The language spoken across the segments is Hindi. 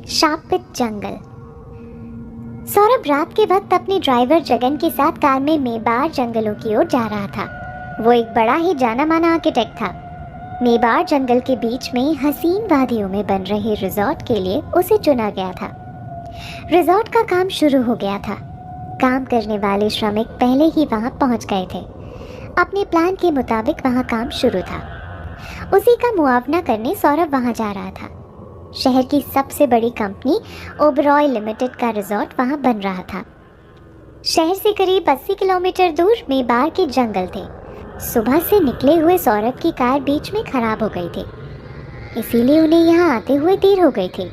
शापित जंगल। सौरभ रात के वक्त अपने ड्राइवर जगन के साथ कार में मेबार जंगलों की ओर जा रहा था। वो एक बड़ा ही जाना माना आर्किटेक्ट था। मेबार जंगल के बीच में हसीन वादियों में बन रहे रिजॉर्ट के लिए उसे चुना गया था। रिजॉर्ट का काम शुरू हो गया था। काम करने वाले श्रमिक पहले ही वहां पहुंच गए थे। अपने प्लान के मुताबिक वहां काम शुरू था। उसी का मुआवना करने सौरभ वहां जा रहा था। शहर की सबसे बड़ी कंपनी ओबरॉय लिमिटेड का रिजॉर्ट वहां बन रहा था। शहर से करीब 80 किलोमीटर दूर मेबार के जंगल थे। सुबह से निकले हुए सौरभ की कार बीच में खराब हो गई थी, इसीलिए उन्हें यहाँ आते हुए देर हो गई थी।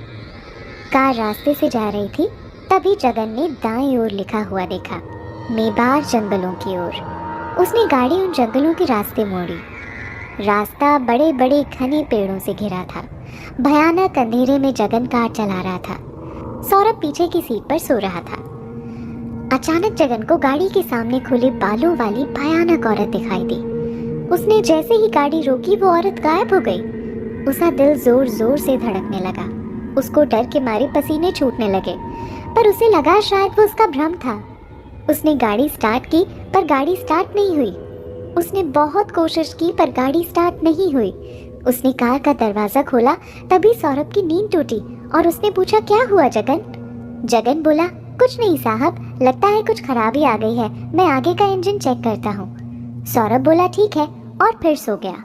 कार रास्ते से जा रही थी, तभी जगन ने दाएं ओर लिखा हुआ देखा, मेबार जंगलों की ओर। उसने गाड़ी उन जंगलों के रास्ते मोड़ी। रास्ता बड़े बड़े घने पेड़ों से घिरा था। भयानक अंधेरे में जगन कार चला रहा था। सौरभ पीछे की सीट पर सो रहा था। अचानक जगन को गाड़ी के सामने खुले बालों वाली भयानक औरत दिखाई दी। उसने जैसे ही गाड़ी रोकी वो औरत गायब हो गई। उसका दिल जोर जोर से धड़कने लगा। उसको डर के मारे पसीने छूटने लगे, पर उसे लगा शायद वो उसका भ्रम था। उसने गाड़ी स्टार्ट की, पर गाड़ी स्टार्ट नहीं हुई। उसने बहुत कोशिश की, पर गाड़ी स्टार्ट नहीं हुई। उसने कार का दरवाजा खोला, तभी सौरभ की नींद टूटी और उसने पूछा, क्या हुआ जगन? जगन बोला, कुछ नहीं साहब, लगता है कुछ खराबी आ गई है, मैं आगे का इंजन चेक करता हूँ। सौरभ बोला, ठीक है, और फिर सो गया।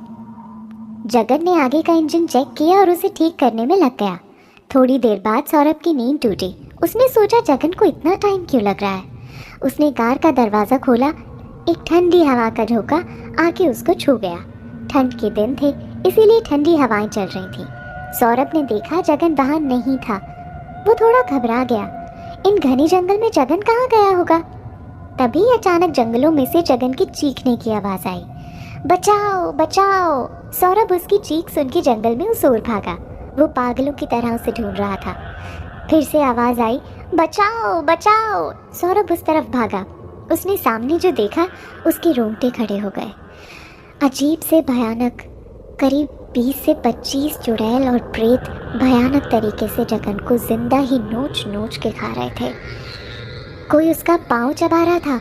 जगन ने आगे का इंजन चेक किया और उसे ठीक करने में लग गया। थोड़ी देर बाद सौरभ की नींद टूटी। उसने सोचा, जगन को इतना टाइम क्यों लग रहा है? उसने कार का दरवाजा खोला। एक ठंडी हवा का झोंका आके उसको छू गया। ठंड के दिन थे, इसीलिए ठंडी हवाएं चल रही थी। सौरभ ने देखा जगन वहां नहीं था। वो थोड़ा घबरा गया। इन घने जंगल में जगन कहाँ गया होगा? तभी अचानक जंगलों में से जगन की चीखने की आवाज आई, बचाओ बचाओ। सौरभ उसकी चीख सुन के जंगल में उस ओर भागा। वो पागलों की तरह उसे ढूंढ रहा था। फिर से आवाज आई, बचाओ बचाओ। सौरभ उस तरफ भागा। उसने सामने जो देखा, उसके रोंगटे खड़े हो गए। अजीब से भयानक, करीब 20 से 25 चुड़ैल और प्रेत भयानक तरीके से जगन को जिंदा ही नोच नोच के खा रहे थे। कोई उसका पाँव चबा रहा था,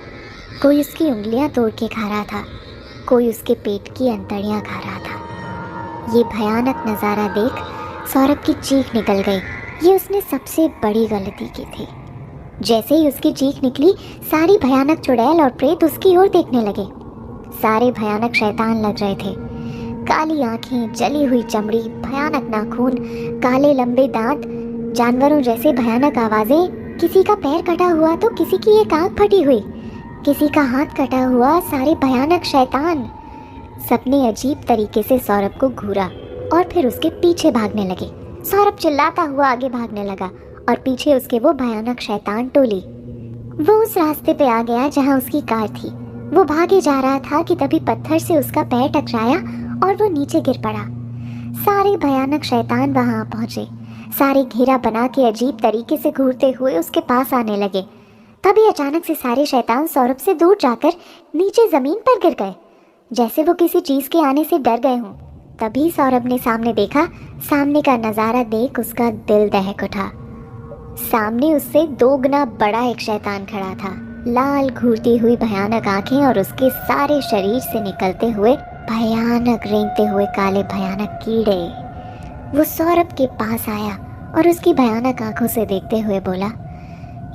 कोई उसकी उंगलियां तोड़ के खा रहा था, कोई उसके पेट की अंतड़ियां खा रहा था। ये भयानक नज़ारा देख सौरभ की चीख निकल गई। ये उसने सबसे बड़ी गलती की थी। जैसे ही उसकी चीख निकली, सारी भयानक चुड़ैल और प्रेत उसकी ओर देखने लगे। सारे भयानक शैतान लग रहे थे। काली आंखें, जली हुई चमड़ी, भयानक नाखून, काले लंबे दांत, जानवरों जैसे भयानक आवाजें। किसी का पैर कटा हुआ तो किसी की एक आंख फटी हुई, किसी का हाथ कटा हुआ। सारे भयानक शैतान। सबने अजीब तरीके से सौरभ को घूरा और फिर उसके पीछे भागने लगे। सौरभ चिल्लाता हुआ आगे भागने लगा और पीछे उसके वो भयानक शैतान टोली। वो उस रास्ते पे आ गया जहाँ उसकी कार थी। वो भागे जा रहा था कि तभी पत्थर से उसका पैर टकराया और वो नीचे गिर पड़ा। सारे भयानक शैतान वहां पहुंचे। सारे घेरा बना के अजीब तरीके से घूरते हुए उसके पास आने लगे। तभी अचानक से सारे शैतान सौरभ से दूर जाकर नीचे जमीन पर गिर गए, जैसे वो किसी चीज के आने से डर गए हों। तभी सौरभ ने सामने देखा। सामने का नजारा देख उसका दिल दहक उठा। सामने उससे 2 गुना बड़ा एक शैतान खड़ा था। लाल घूरती हुई भयानक आंखें और उसके सारे शरीर से निकलते हुए भयानक रेंगते हुए काले भयानक कीड़े। वो सौरभ के पास आया और उसकी भयानक आंखों से देखते हुए बोला,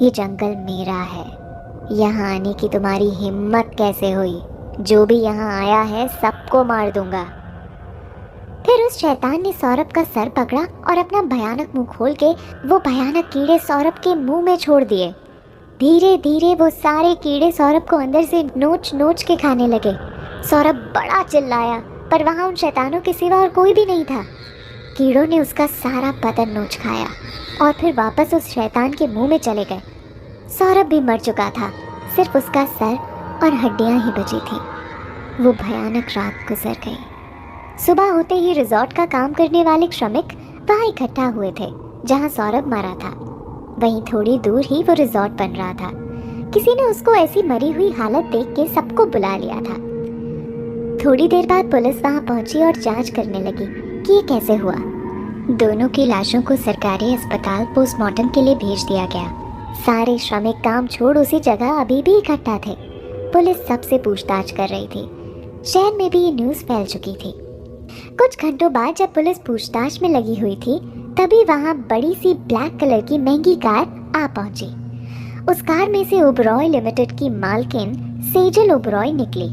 ये जंगल मेरा है, यहाँ आने की तुम्हारी हिम्मत कैसे हुई? जो भी यहाँ आया है सबको मार दूंगा। फिर उस शैतान ने सौरभ का सर पकड़ा और अपना भयानक मुंह खोल के वो भयानक कीड़े सौरभ के मुंह में छोड़ दिए। धीरे धीरे वो सारे कीड़े सौरभ को अंदर से नोच नोच के खाने लगे। सौरभ बड़ा चिल्लाया, पर वहाँ उन शैतानों के सिवा और कोई भी नहीं था। कीड़ों ने उसका सारा बदन नोच खाया और फिर वापस उस शैतान के मुंह में चले गए। सौरभ भी मर चुका था, सिर्फ उसका सर और हड्डियां ही बची थी। वो भयानक रात गुजर गई। सुबह होते ही रिजॉर्ट का काम करने वाले श्रमिक वहाँ इकट्ठा हुए थे जहाँ सौरभ मरा था। वहीं थोड़ी दूर ही वो रिजॉर्ट बन रहा था। किसी ने उसको ऐसी मरी हुई हालत देख के सबको बुला लिया था। थोड़ी देर बाद पुलिस वहां पहुंची और जांच करने लगी कि ये कैसे हुआ। दोनों की लाशों को सरकारी अस्पताल पोस्टमार्टम के लिए भेज दिया गया। सारे श्रमिक काम छोड़ उसी जगह अभी भी इकट्ठा थे। पुलिस सबसे पूछताछ कर रही थी। शहर में भी ये न्यूज़ फैल चुकी थी। कुछ घंटों बाद जब पुलिस पूछताछ में लगी हुई थी, तभी वहां बड़ी सी ब्लैक कलर की महंगी कार आ पहुंची। उस कार में से ओबरॉय लिमिटेड की मालकिन सेजल ओबरॉय निकली,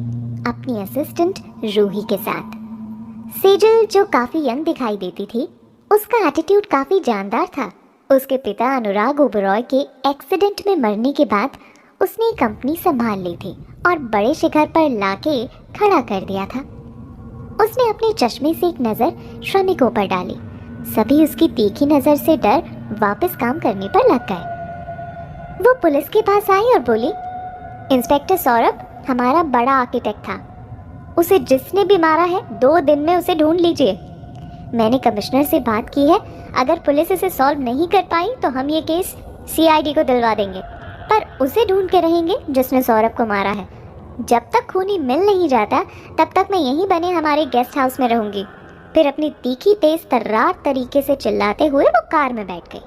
अपनी असिस्टेंट रूही के साथ। सेजल, जो काफी यंग दिखाई देती थी, उसका एटीट्यूड काफी जानदार था। उसके पिता अनुराग ओबरॉय के एक्सीडेंट में मरने के बाद उसने कंपनी संभाल ली थी और बड़े शिखर पर लाके खड़ा कर दिया था। उसने अपने चश्मे से एक नज़र श्रमिकों पर डाली। सभी उसकी तीखी नज़र से डर वापस काम करने पर लग गए। वो पुलिस के पास आई और बोली, इंस्पेक्टर सौरभ हमारा बड़ा आर्किटेक्ट था। उसे जिसने भी मारा है 2 दिन में उसे ढूंढ लीजिए। मैंने कमिश्नर से बात की है, अगर पुलिस इसे सॉल्व नहीं कर पाई तो हम ये केस सीआईडी को दिलवा देंगे, पर उसे ढूंढ के रहेंगे जिसने सौरभ को मारा है। जब तक खूनी मिल नहीं जाता तब तक मैं यहीं बने हमारे गेस्ट हाउस में रहूंगी। फिर अपनी तीखी तेज तर्रार तरीके से चिल्लाते हुए वो कार में बैठ गई।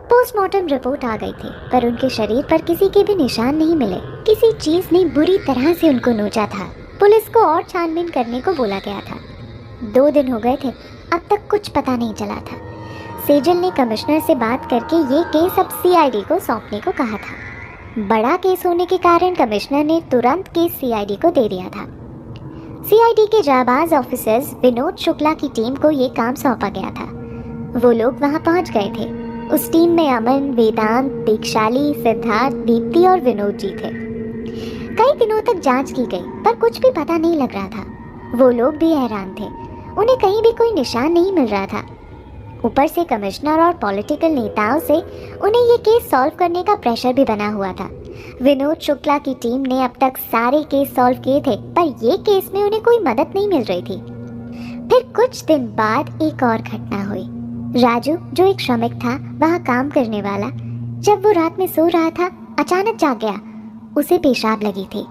पोस्टमार्टम रिपोर्ट आ गई थी, पर उनके शरीर पर किसी के भी निशान नहीं मिले। किसी चीज ने बुरी तरह से उनको नोचा था। पुलिस को और छानबीन करने को बोला गया था। 2 दिन हो गए थे, अब तक कुछ पता नहीं चला था। सेजल ने कमिश्नर से बात करके ये केस अब सीआईडी को सौंपने को कहा था। बड़ा केस होने के कारण कमिश्नर ने तुरंत केस सीआईडी को दे दिया था। सीआईडी के जाबाज ऑफिसर्स विनोद शुक्ला की टीम को ये काम सौंपा गया था। वो लोग वहां पहुंच गए थे। उस टीम में अमन, वेदांत, दीक्षाली, सिद्धार्थ, दीप्ति और विनोद जी थे। कई दिनों तक जांच की गई, पर कुछ भी पता नहीं लग रहा था। वो लोग भी हैरान थे, उन्हें कहीं भी कोई निशान नहीं मिल रहा था। ऊपर से कमिश्नर और पॉलिटिकल नेताओं से उन्हें ये केस सॉल्व करने का प्रेशर भी बना हुआ था। विनोद शुक्ला की टीम ने अब तक सारे केस सॉल्व किए थे, पर ये केस में उन्हें कोई मदद नहीं मिल रही थी। फिर कुछ दिन बाद एक और घटना हुई। राजू, जो एक श्रमिक था, वहाँ काम करने वाला, जब वो रात में सो रहा था अचानक जाग गया। उसे पेशाब लगी थी,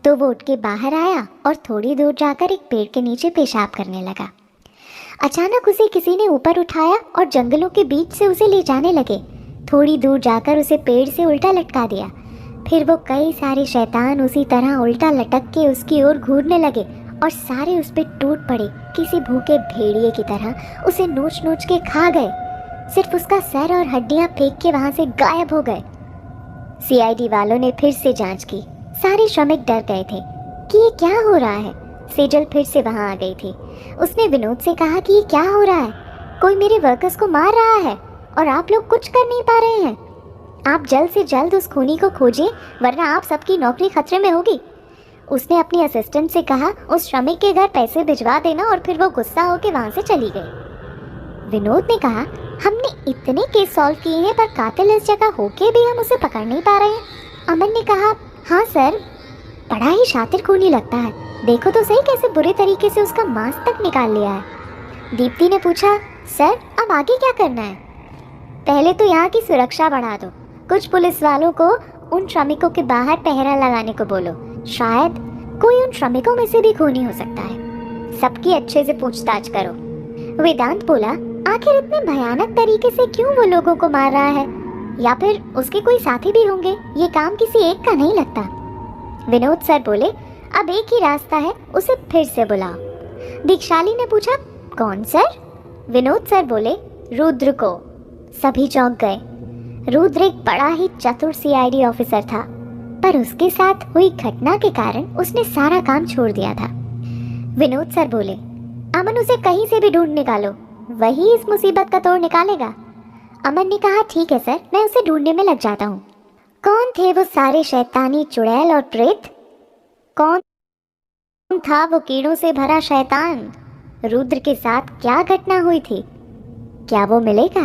तो वो उठ के बाहर आया और थोड़ी दूर जाकर एक पेड़ के नीचे पेशाब करने लगा। अचानक उसे किसी ने ऊपर उठाया और जंगलों के बीच से उसे ले जाने लगे। थोड़ी दूर जाकर उसे पेड़ से उल्टा लटका दिया। फिर वो कई सारे शैतान उसी तरह उल्टा लटक के उसकी ओर घूरने लगे और सारे उस पर टूट पड़े। किसी भूखे भेड़िए की तरह उसे नोच नोच के खा गए। सिर्फ उसका सर और हड्डियां फेंक के वहां से गायब हो गए। सीआईडी वालों ने फिर से जांच की। सारे श्रमिक डर गए थे कि ये क्या हो रहा है। सेजल फिर से वहां आ गई थी। उसने विनोद से कहा कि ये क्या हो रहा है, कोई मेरे वर्कर्स को मार रहा है और आप लोग कुछ कर नहीं पा रहे हैं। आप जल्द से जल्द उस खूनी को खोजिए, वरना आप सबकी नौकरी खतरे में होगी। उसने अपनी असिस्टेंट से कहा उस श्रमिक के घर पैसे भिजवा देना, और फिर वो गुस्सा होकर वहां से चली गई। विनोद ने कहा, हमने इतने केस सॉल्व किए हैं, पर कातिल इस जगह होके भी हम उसे पकड़ नहीं पा रहे हैं। अमन ने कहा, हाँ सर, बड़ा ही शातिर खूनी लगता है, देखो तो सही कैसे बुरे तरीके से उसका मांस तक निकाल लिया है। दीप्ति ने पूछा, सर अब आगे क्या करना है? पहले तो यहाँ की सुरक्षा बढ़ा दो। कुछ पुलिस वालों को उन श्रमिकों के बाहर पहरा लगाने को बोलो, शायद कोई उन श्रमिकों में से भी खूनी हो सकता है। सबकी अच्छे से पूछताछ करो। वेदांत बोला, आखिर इतने भयानक तरीके से क्यों वो लोगों को मार रहा है? या फिर उसके कोई साथी भी होंगे, ये काम किसी एक का नहीं लगता। विनोद सर बोले, अब एक ही रास्ता है, उसे फिर से बुलाओ। दीक्षाली ने पूछा, कौन सर? विनोद सर बोले, रुद्र को। सभी चौंक गए। रुद्र एक बड़ा ही चतुर सीआईडी ऑफिसर था, पर उसके साथ हुई घटना के कारण उसने सारा काम छोड़ दिया था। विनोद सर बोले, अमन उसे कहीं से भी ढूंढ निकालो, वही इस मुसीबत का तोड़ निकालेगा। अमन ने कहा, ठीक है सर, मैं उसे ढूंढने में लग जाता हूँ। कौन थे वो सारे शैतानी चुड़ैल और प्रेत? कौन था वो कीड़ों से भरा शैतान? रुद्र के साथ क्या घटना हुई थी? क्या वो मिलेगा?